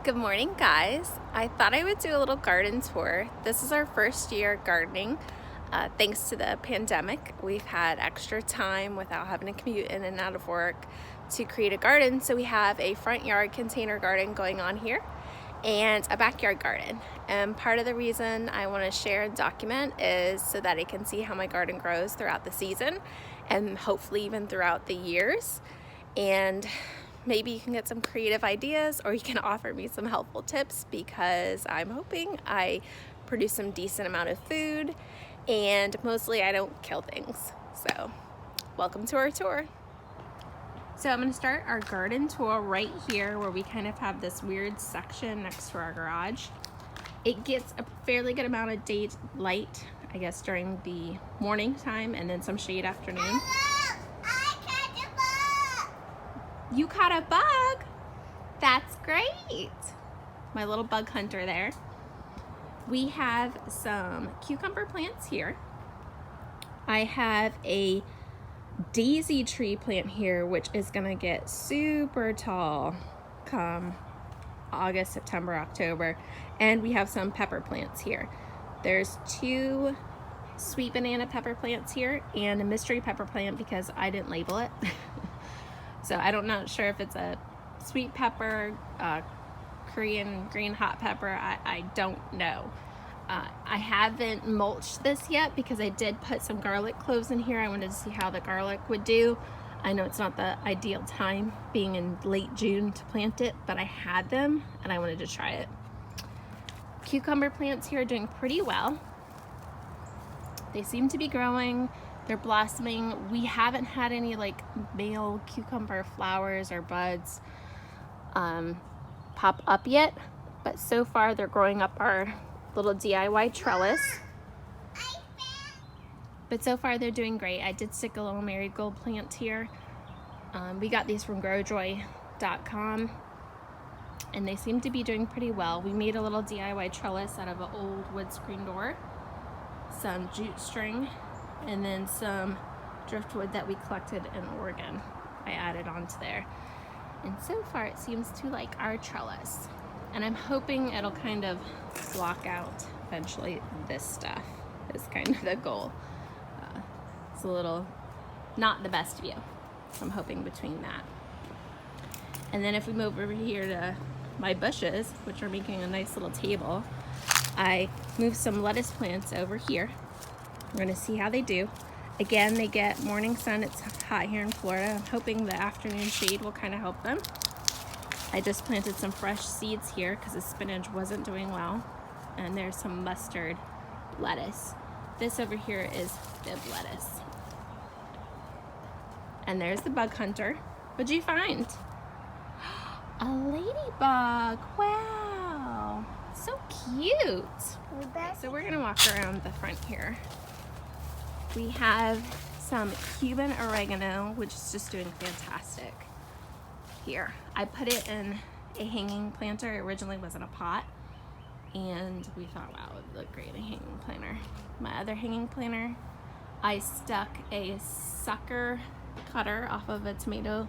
Good morning, guys. I thought I would do a little garden tour. This is our first year gardening. Thanks to the pandemic, we've had extra time without having to commute in and out of work to create a garden. So we have a front yard container garden going on here and a backyard garden. And part of the reason I want to share and document is so that I can see how my garden grows throughout the season and hopefully even throughout the years. And maybe you can get some creative ideas or you can offer me some helpful tips, because I'm hoping I produce some decent amount of food and mostly I don't kill things. So welcome to our tour. So I'm going to start our garden tour right here where we kind of have this weird section next to our garage. It gets a fairly good amount of daylight, I guess, during the morning time and then some shade afternoon. You caught a bug? That's great. My little bug hunter there. We have some cucumber plants here. I have a daisy tree plant here, which is gonna get super tall come August, September, October. And we have some pepper plants here. There's two sweet banana pepper plants here and a mystery pepper plant because I didn't label it. So I'm not sure if it's a sweet pepper, Korean green hot pepper. I don't know. I haven't mulched this yet because I did put some garlic cloves in here. I wanted to see how the garlic would do. I know it's not the ideal time being in late June to plant it, but I had them and I wanted to try it. Cucumber plants here are doing pretty well. They seem to be growing. They're blossoming. We haven't had any like male cucumber flowers or buds pop up yet, but so far they're growing up our little DIY trellis. But so far they're doing great. I did stick a little marigold plant here. We got these from growjoy.com and they seem to be doing pretty well. We made a little DIY trellis out of an old wood screen door, some jute string, and then some driftwood that we collected in Oregon. I added onto there. And so far it seems to like our trellis. And I'm hoping it'll kind of block out eventually this stuff is kind of the goal. It's a little not the best view. So I'm hoping between that. And then if we move over here to my bushes, which are making a nice little table, I moved some lettuce plants over here. We're gonna see how they do. Again, they get morning sun. It's hot here in Florida. I'm hoping the afternoon shade will kind of help them. I just planted some fresh seeds here because the spinach wasn't doing well. And there's some mustard lettuce. This over here is fib lettuce. And there's the bug hunter. What'd you find? A ladybug. Wow. So cute. So we're gonna walk around the front here. We have some Cuban Oregano, which is just doing fantastic here. I put it in a hanging planter. It originally was in a pot, and we thought, wow, it would look great in a hanging planter. My other hanging planter, I stuck a sucker cutter off of a tomato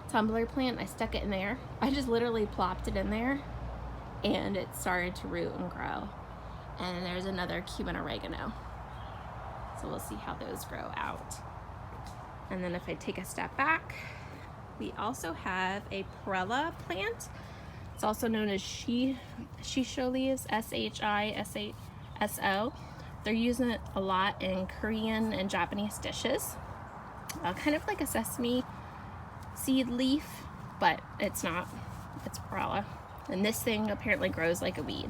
tumbler plant. I stuck it in there. I just literally plopped it in there, and it started to root and grow. And there's another Cuban Oregano. So we'll see how those grow out. And then if I take a step back, we also have a perilla plant. It's also known as Shisho leaves, S-H-I-S-H-S-O. They're using it a lot in Korean and Japanese dishes. Kind of like a sesame seed leaf, but it's not. It's perilla. And this thing apparently grows like a weed.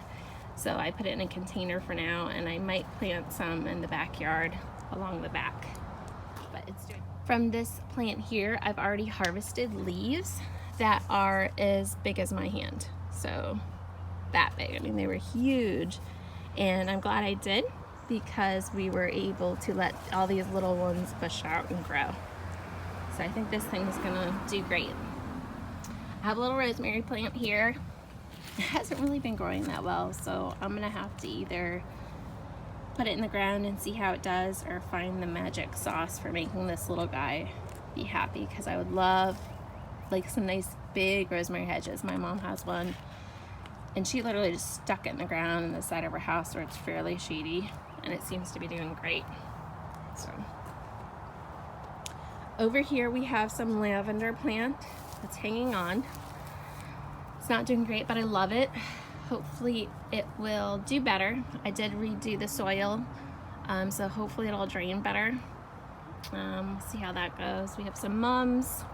So I put it in a container for now, and I might plant some in the backyard along the back. But it's doing. From this plant here, I've already harvested leaves that are as big as my hand. So that big. I mean, they were huge. And I'm glad I did, because we were able to let all these little ones bush out and grow. So I think this thing is gonna do great. I have a little rosemary plant here. It hasn't really been growing that well, so I'm gonna have to either put it in the ground and see how it does, or find the magic sauce for making this little guy be happy, because I would love like some nice big rosemary hedges. My mom has one And she literally just stuck it in the ground in the side of her house where it's fairly shady, and it seems to be doing great. So over here we have some lavender plant that's hanging on. It's not doing great, but I love it. Hopefully it will do better. I did redo the soil, so hopefully it'll drain better. See how that goes. We have some mums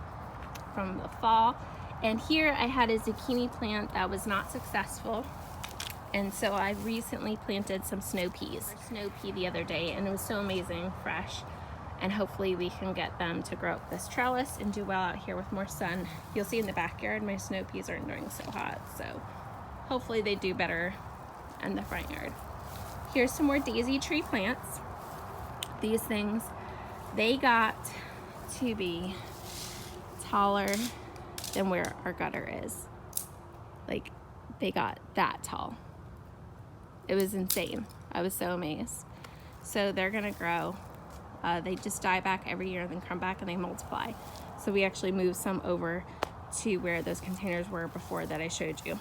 from the fall. And here I had a zucchini plant that was not successful. And so I recently planted some snow peas. Snow pea the other day, and it was so amazing, fresh. And hopefully we can get them to grow up this trellis and do well out here with more sun. You'll see in the backyard my snow peas aren't doing so hot, so hopefully they do better in the front yard. Here's some more daisy tree plants. These things, they got to be taller than where our gutter is. Like, they got that tall. It was insane. I was so amazed. So they're gonna grow. They just die back every year and then come back and they multiply. So we actually moved some over to where those containers were before that I showed you.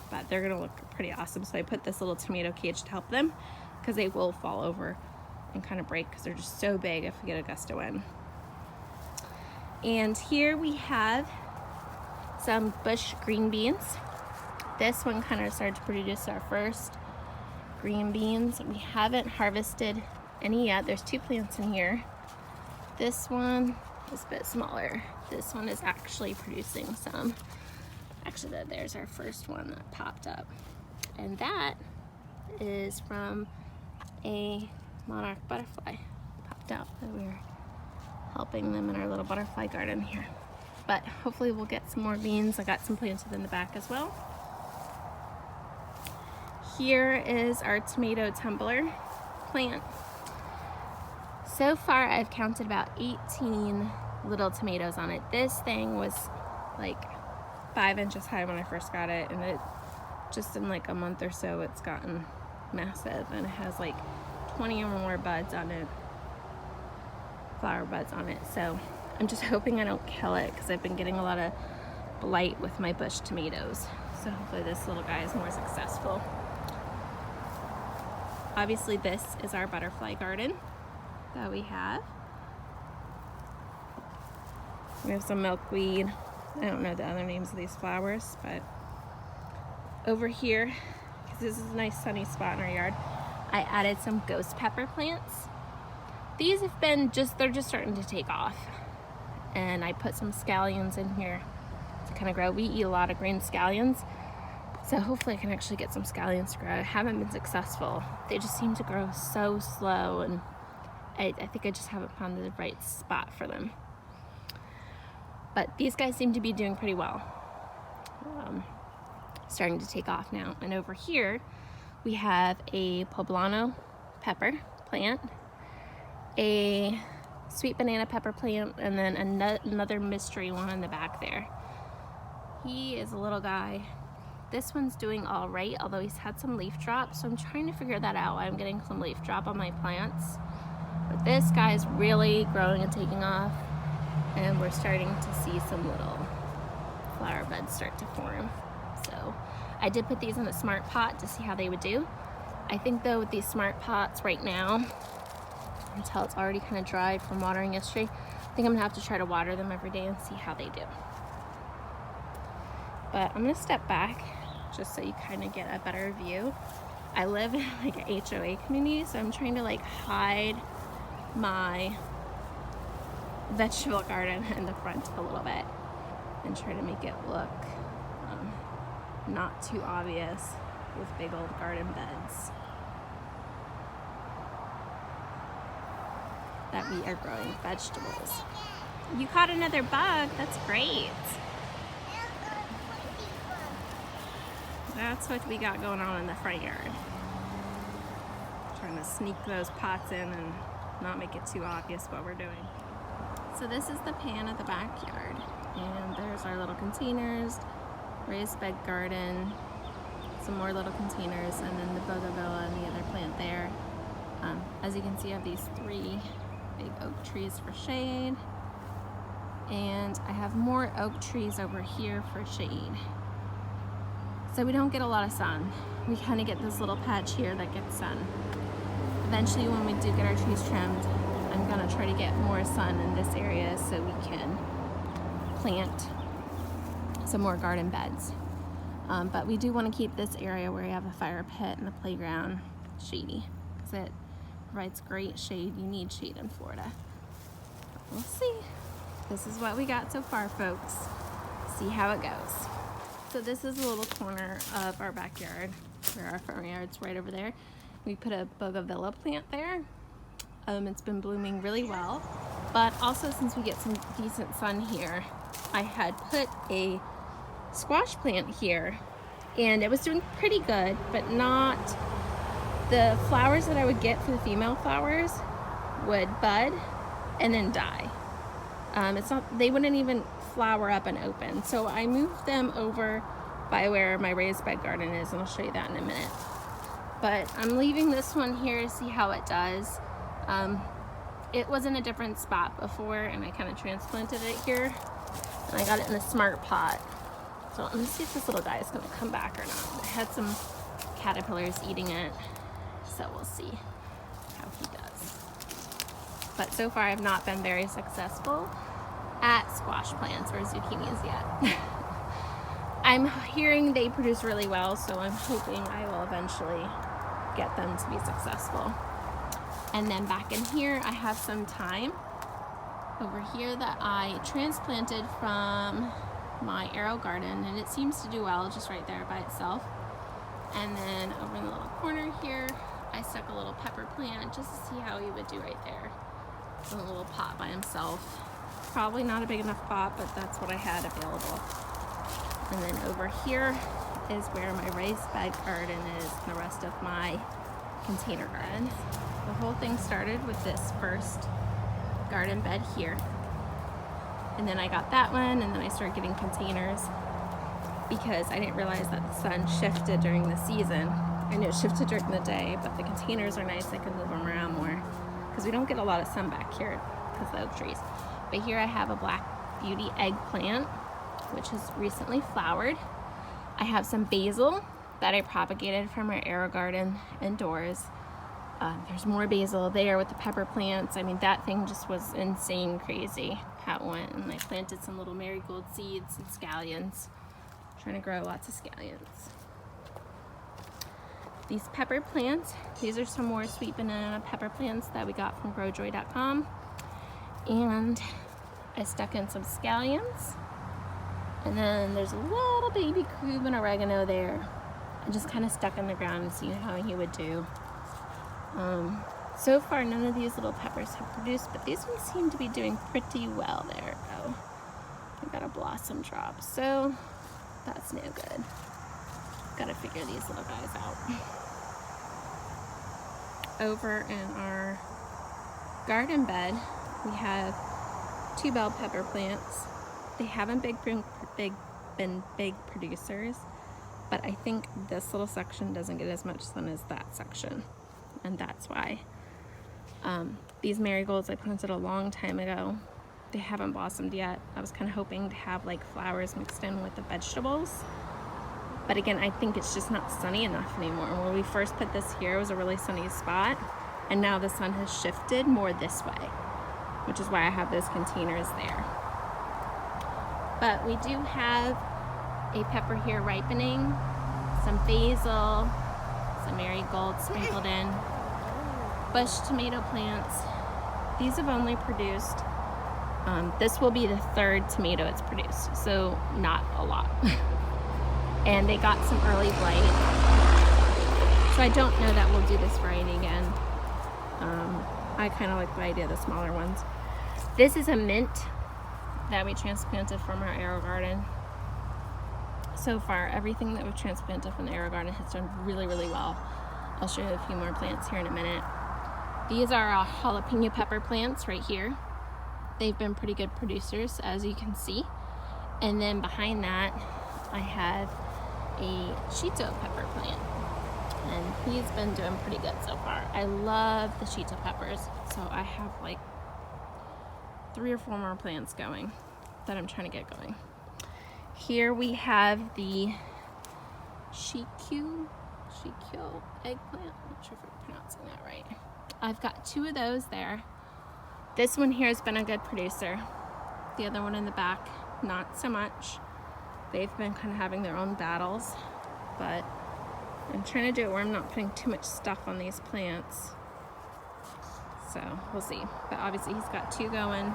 But they're gonna look pretty awesome. So I put this little tomato cage to help them, because they will fall over and kind of break because they're just so big if we get a gust of wind. And here we have some bush green beans. This one kind of started to produce our first green beans. We haven't harvested any yet. There's 2 plants in here. This one is a bit smaller. This one is actually producing some. Actually, there's our first one that popped up. And that is from a monarch butterfly. Popped out that we were helping them in our little butterfly garden here. But hopefully we'll get some more beans. I got some planted in the back as well. Here is our tomato tumbler plant. So far I've counted about 18 little tomatoes on it. This thing was like 5 inches high when I first got it, and it just in like a month or so it's gotten massive, and it has like 20 or more buds on it, flower buds on it. So I'm just hoping I don't kill it, because I've been getting a lot of blight with my bush tomatoes. So hopefully this little guy is more successful. Obviously this is our butterfly garden that we have. We have some milkweed. I don't know the other names of these flowers, but over here, because this is a nice sunny spot in our yard, I added some ghost pepper plants. These have been they're just starting to take off. And I put some scallions in here to kind of grow. We eat a lot of green scallions, so hopefully I can actually get some scallions to grow. I haven't been successful. They just seem to grow so slow, and I think I just haven't found the right spot for them. But these guys seem to be doing pretty well. Starting to take off now. And over here, we have a Poblano Pepper plant, a sweet banana pepper plant, and then another mystery one in the back there. He is a little guy. This one's doing all right, although he's had some leaf drop, so I'm trying to figure that out. I'm getting some leaf drop on my plants. But this guy's really growing and taking off, and we're starting to see some little flower buds start to form. So I did put these in a smart pot to see how they would do. I think though with these smart pots right now, until it's already kind of dried from watering yesterday, I think I'm gonna have to try to water them every day and see how they do. But I'm gonna step back just so you kind of get a better view. I live in like an HOA community, so I'm trying to like hide my vegetable garden in the front a little bit and try to make it look not too obvious with big old garden beds that we are growing vegetables. You caught another bug. That's great. That's what we got going on in the front yard. Trying to sneak those pots in and not make it too obvious what we're doing. So this is the pan of the backyard, and there's our little containers, raised bed garden, some more little containers, and then the bougainvillea and the other plant there. As you can see, I have these 3 big oak trees for shade, and I have more oak trees over here for shade. So we don't get a lot of sun. We kind of get this little patch here that gets sun. Eventually when we do get our trees trimmed, I'm gonna try to get more sun in this area so we can plant some more garden beds. But we do want to keep this area where we have a fire pit and a playground shady, because it provides great shade. You need shade in Florida. But we'll see. This is what we got so far, folks. See how it goes. So this is a little corner of our backyard where our farm yard's right over there. We put a bougainvillea plant there. It's been blooming really well, but also since we get some decent sun here, I had put a squash plant here and it was doing pretty good, but not the flowers that I would get for the female flowers would bud and then die. They wouldn't even flower up and open. So I moved them over by where my raised bed garden is, and I'll show you that in a minute. But I'm leaving this one here to see how it does. It was in a different spot before, and I kind of transplanted it here, and I got it in a smart pot. So let me see if this little guy is going to come back or not. I had some caterpillars eating it, so we'll see how he does. But so far I've not been very successful at squash plants or zucchinis yet. I'm hearing they produce really well, so I'm hoping I will eventually get them to be successful. And then back in here I have some thyme over here that I transplanted from my arrow garden, and it seems to do well just right there by itself. And then over in the little corner here I stuck a little pepper plant just to see how he would do right there in a little pot by himself. Probably not a big enough pot, but that's what I had available. And then over here is where my raised bed garden is, and the rest of my container gardens. The whole thing started with this first garden bed here. And then I got that one, and then I started getting containers because I didn't realize that the sun shifted during the season. I knew it shifted during the day, but the containers are nice. I can move them around more because we don't get a lot of sun back here because of the oak trees. But here I have a Black Beauty eggplant, which has recently flowered. I have some basil that I propagated from our arrow garden indoors. There's more basil there with the pepper plants. I mean, that thing just was insane crazy how it went. And I planted some little marigold seeds and scallions. I'm trying to grow lots of scallions. These pepper plants, these are some more sweet banana pepper plants that we got from growjoy.com. And I stuck in some scallions. And then there's a little baby Cuban oregano there. I just kind of stuck in the ground and see how he would do. So far none of these little peppers have produced, but these ones seem to be doing pretty well. There. Oh, I got a blossom drop, so that's no good. Gotta figure these little guys out. Over in our garden bed we have 2 bell pepper plants. They haven't been big producers, but I think this little section doesn't get as much sun as that section, and that's why. These marigolds I planted a long time ago. They haven't blossomed yet. I was kind of hoping to have like flowers mixed in with the vegetables, but again, I think it's just not sunny enough anymore. When we first put this here, it was a really sunny spot, and now the sun has shifted more this way, which is why I have those containers there. But we do have a pepper here ripening, some basil, some marigold sprinkled in, bush tomato plants. These have only produced, this will be the 3rd tomato it's produced, so not a lot. And they got some early blight, so I don't know that we'll do this variety again. I kind of like the idea of the smaller ones. This is a mint that we transplanted from our arrow garden. So far, everything that we've transplanted from the arrow garden has done really, really well. I'll show you a few more plants here in a minute. These are jalapeno pepper plants right here. They've been pretty good producers, as you can see. And then behind that, I have a Shishito Pepper plant, and he's been doing pretty good so far. I love the Shishito peppers, so I have like 3 or 4 more plants going that I'm trying to get going. Here we have the Shishito eggplant. I'm not sure if I'm pronouncing that right. I've got 2 of those there. This one here has been a good producer. The other one in the back, not so much. They've been kind of having their own battles, but I'm trying to do it where I'm not putting too much stuff on these plants. So we'll see. But obviously he's got 2 going,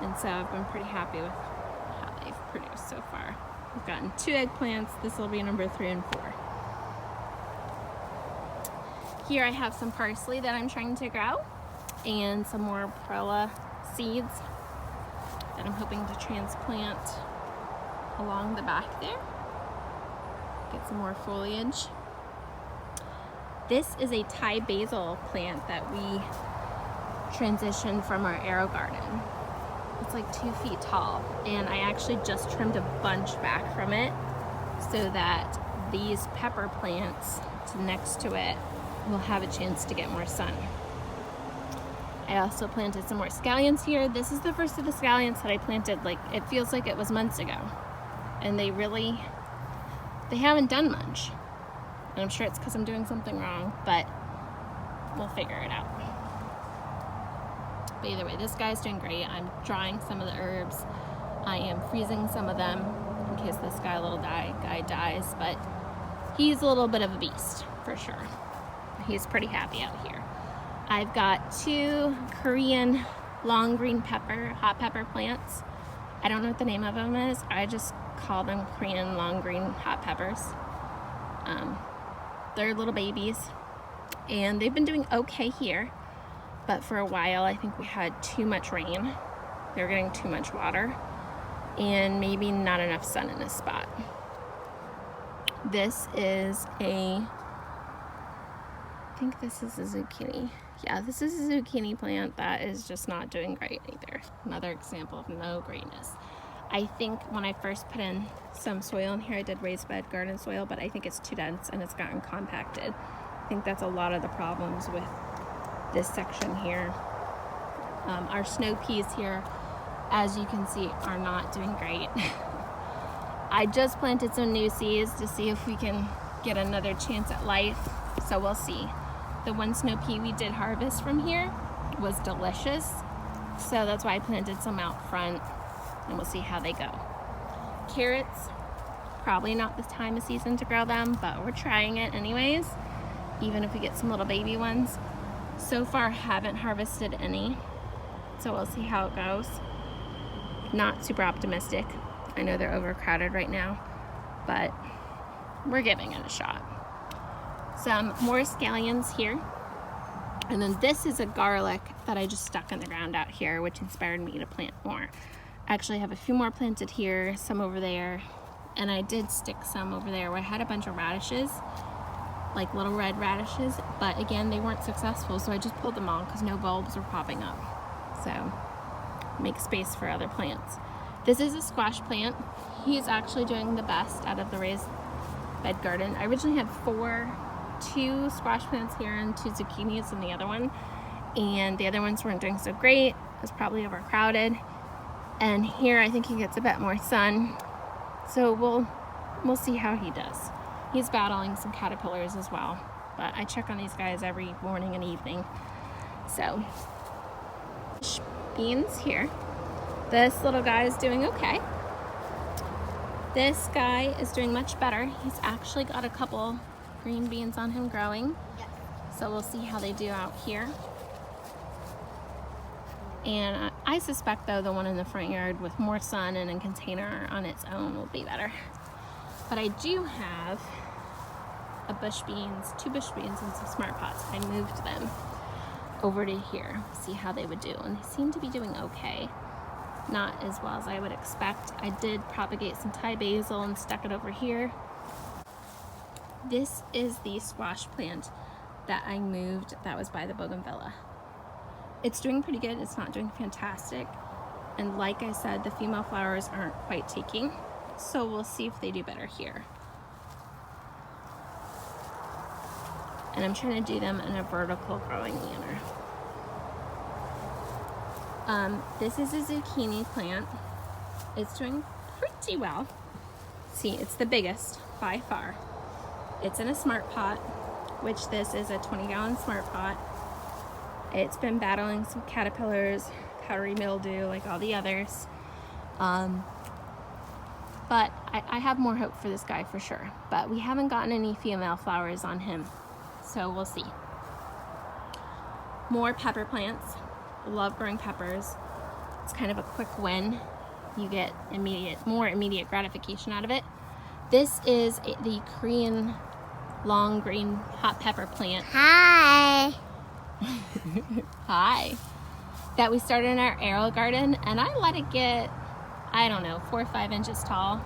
and so I've been pretty happy with how they've produced so far. We've gotten 2 eggplants. This will be number 3 and 4. Here I have some parsley that I'm trying to grow, and some more perilla seeds that I'm hoping to transplant along the back there. Get some more foliage. This is a Thai basil plant that we transitioned from our arrow garden. It's like 2 feet tall, and I actually just trimmed a bunch back from it so that these pepper plants next to it will have a chance to get more sun. I also planted some more scallions here. This is the first of the scallions that I planted, like, it feels like it was months ago, and they haven't done much, and I'm sure it's because I'm doing something wrong, but we'll figure it out. But either way, this guy's doing great. I'm drying some of the herbs. I am freezing some of them in case this guy guy dies, but he's a little bit of a beast for sure. He's pretty happy out here. I've got 2 Korean long green pepper, hot pepper plants. I don't know what the name of them is. I just call them Korean long green hot peppers. They're little babies, and they've been doing okay here, but for a while I think we had too much rain. They were getting too much water, and maybe not enough sun in this spot. This is I think this is a zucchini. Yeah, this is a zucchini plant that is just not doing great either. Another example of no greatness. I think when I first put in some soil in here, I did raised bed garden soil, but I think it's too dense and it's gotten compacted. I think that's a lot of the problems with this section here. Our snow peas here, as you can see, are not doing great. I just planted some new seeds to see if we can get another chance at life, so we'll see. The one snow pea we did harvest from here was delicious, so that's why I planted some out front, and we'll see how they go. Carrots, probably not the time of season to grow them, but we're trying it anyways, even if we get some little baby ones. So far, haven't harvested any, so we'll see how it goes. Not super optimistic. I know they're overcrowded right now, but we're giving it a shot. Some more scallions here. And then this is a garlic that I just stuck in the ground out here, which inspired me to plant more. I actually have a few more planted here, some over there, and I did stick some over there where I had a bunch of radishes, like little red radishes, but again, they weren't successful, so I just pulled them all because no bulbs were popping up. So make space for other plants. This is a squash plant. He's actually doing the best out of the raised bed garden. I originally had 2 squash plants here and 2 zucchinis in the other one, and the other ones weren't doing so great. It was probably overcrowded, and here I think he gets a bit more sun, so we'll see how he does. He's battling some caterpillars as well, but I check on these guys every morning and evening. So beans here. This little guy is doing okay. This guy is doing much better. He's actually got a couple green beans on him growing. Yes. So we'll see how they do out here. And I suspect though the one in the front yard with more sun and a container on its own will be better. But I do have a 2 bush beans and some smart pots. I moved them over to here, see how they would do, and they seem to be doing okay. Not as well as I would expect. I did propagate some Thai basil and stuck it over here. This is the squash plant that I moved that was by the bougainvillea. It's doing pretty good. It's not doing fantastic. And like I said, the female flowers aren't quite taking. So we'll see if they do better here. And I'm trying to do them in a vertical growing manner. This is a zucchini plant. It's doing pretty well. See, it's the biggest by far. It's in a smart pot, which this is a 20-gallon smart pot. It's been battling some caterpillars, powdery mildew, like all the others. But I have more hope for this guy for sure. But we haven't gotten any female flowers on him, so we'll see. More pepper plants. Love growing peppers. It's kind of a quick win. You get more immediate gratification out of it. This is the Korean long green hot pepper plant. Hi. Hi. That we started in our arrow garden, and I let it get, I don't know, 4 or 5 inches tall.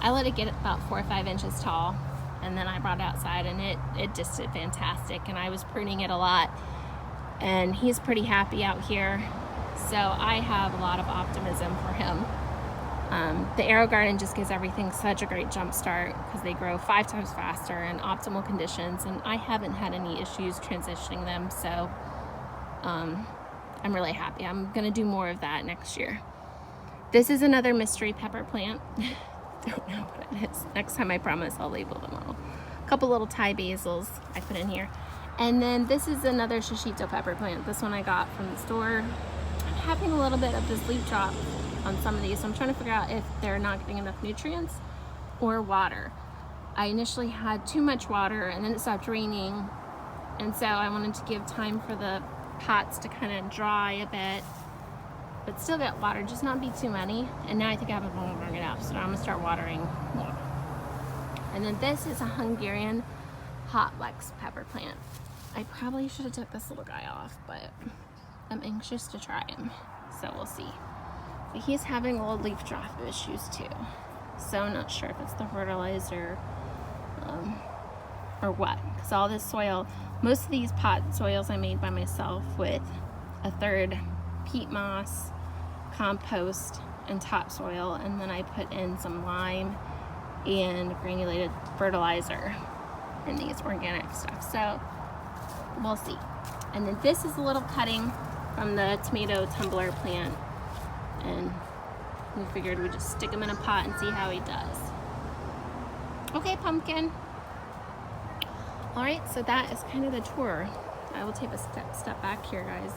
I let it get about 4 or 5 inches tall, and then I brought it outside, and it just did fantastic, and I was pruning it a lot, and he's pretty happy out here, so I have a lot of optimism for him. The arrow garden just gives everything such a great jump start because they grow 5 times faster in optimal conditions, and I haven't had any issues transitioning them, so I'm really happy. I'm gonna do more of that next year. This is another mystery pepper plant. Don't know what it is. Next time I promise I'll label them all. A couple little Thai basils I put in here. And then this is another Shishito pepper plant. This one I got from the store. I'm having a little bit of this leaf drop on some of these, so I'm trying to figure out if they're not getting enough nutrients or water. I initially had too much water and then it stopped raining, and so I wanted to give time for the pots to kind of dry a bit, but still get water, just not be too many. And now I think I have a bone bring it up, so now I'm gonna start watering more. And then this is a Hungarian hot wax pepper plant. I probably should have took this little guy off, but I'm anxious to try him, so we'll see. But he's having little leaf drop issues too, so I'm not sure if it's the fertilizer or what, because all this soil, most of these pot soils I made by myself with 1/3 peat moss, compost, and topsoil, and then I put in some lime and granulated fertilizer in these organic stuff, so we'll see. And then this is a little cutting from the tomato tumbler plant, and we figured we'd just stick him in a pot and see how he does. Okay, pumpkin. All right, so that is kind of the tour. I will take a step back here, guys.